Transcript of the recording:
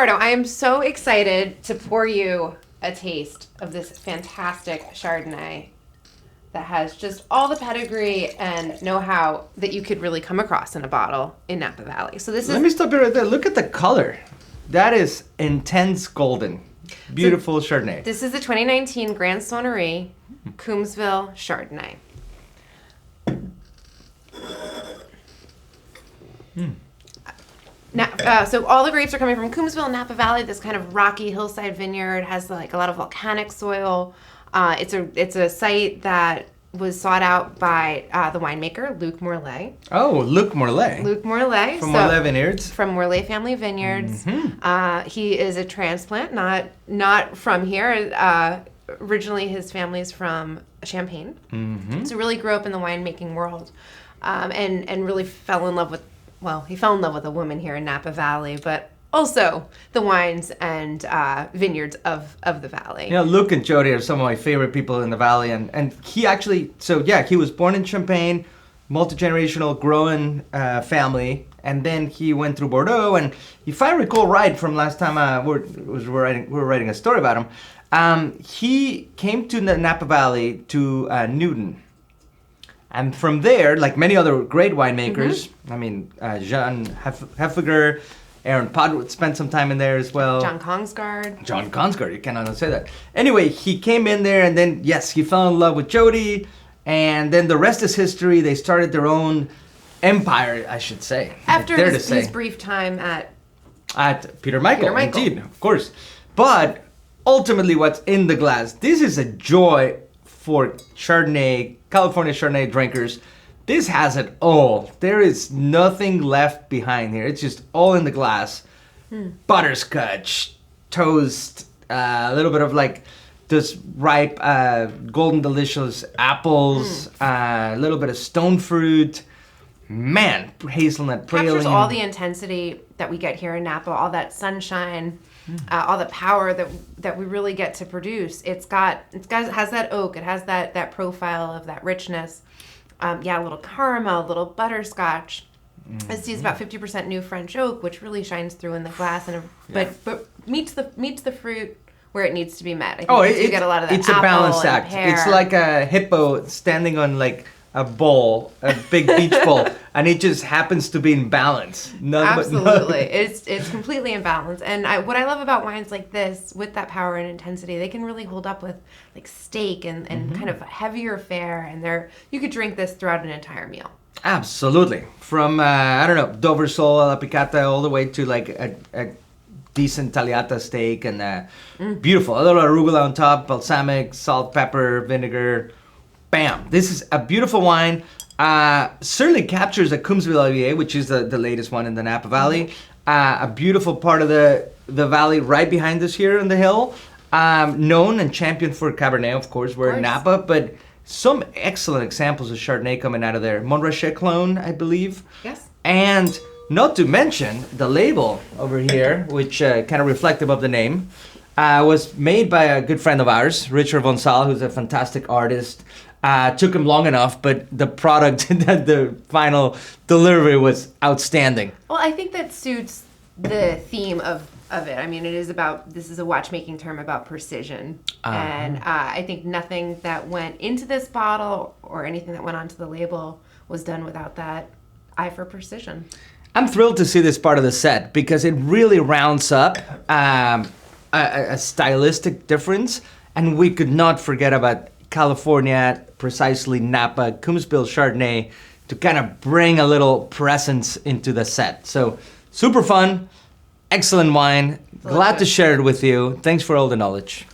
Eduardo, I am so excited to pour you a taste of this fantastic Chardonnay that has just all the pedigree and know-how that you could really come across in a bottle in Napa Valley. So this is... Let me stop you right there. Look at the color. That is intense golden. Beautiful Chardonnay. This is the 2019 Grande Sonnerie Coombsville Chardonnay. Now, so all the grapes are coming from Coombsville, Napa Valley, this kind of rocky hillside vineyard, has like a lot of volcanic soil. It's a site that was sought out by the winemaker, Luc Morlaix. Oh, Luc Morlaix. Luc Morlaix. From Morlaix Vineyards. From Morlaix Family Vineyards. He is a transplant, not from here. Originally, his family's from Champagne. So really grew up in the winemaking world and really fell in love with, he fell in love with a woman here in Napa Valley, but also the wines and vineyards of the valley. You know, Luc and Jody are some of my favorite people in the valley, and he actually, he was born in Champagne, multi-generational growing family, and then he went through Bordeaux, and if I recall right from last time we were writing a story about him, he came to the Napa Valley to Newton. And from there, like many other great winemakers, I mean, Jean Heffiger, Aaron Podwood spent some time in there as well. John Kongsgaard, you cannot say that. Anyway, he came in there and then, yes, he fell in love with Jody. And then the rest is history. They started their own empire, I should say. After his brief time at Peter Michael, indeed, of course. But ultimately, what's in the glass, this is a joy for Chardonnay, California Chardonnay drinkers. This has it all. There is nothing left behind here. It's just all in the glass. Butterscotch, toast, a little bit of like this ripe, golden delicious apples, a little bit of stone fruit. Man, hazelnut praline. Captures all the intensity that we get here in Napa, all that sunshine, all the power that we really get to produce. It has that oak. It has that profile of that richness. A little caramel, a little butterscotch. This is about 50% new French oak, which really shines through in the glass, but meets the fruit where it needs to be met. I think you get a lot of that. It's a balanced act. It's like a hippo standing on like a bowl, a big beach bowl, and it just happens to be in balance. Absolutely, it's completely in balance. And what I love about wines like this, with that power and intensity, they can really hold up with like steak and kind of heavier fare, and you could drink this throughout an entire meal. Absolutely, from Dover sole alla piccata all the way to like a decent tagliata steak and beautiful. A little arugula on top, balsamic, salt, pepper, vinegar. Bam! This is a beautiful wine. Certainly captures a Coombsville IPA, which is the latest one in the Napa Valley. A beautiful part of the valley right behind us here on the hill. Known and championed for Cabernet, of course. We're in Napa, but some excellent examples of Chardonnay coming out of there. Montrachet clone, I believe. Yes. And not to mention the label over here, which kind of reflective of the name. Was made by a good friend of ours, Richard Von Saal, who's a fantastic artist. Took him long enough, but the product, the final delivery was outstanding. Well, I think that suits the theme of it. I mean, this is a watchmaking term about precision. And I think nothing that went into this bottle or anything that went onto the label was done without that eye for precision. I'm thrilled to see this part of the set because it really rounds up a stylistic difference, and we could not forget about California, precisely Napa, Coombsville Chardonnay, to kind of bring a little presence into the set. So super fun, excellent wine. Glad to share it with you. Thanks for all the knowledge.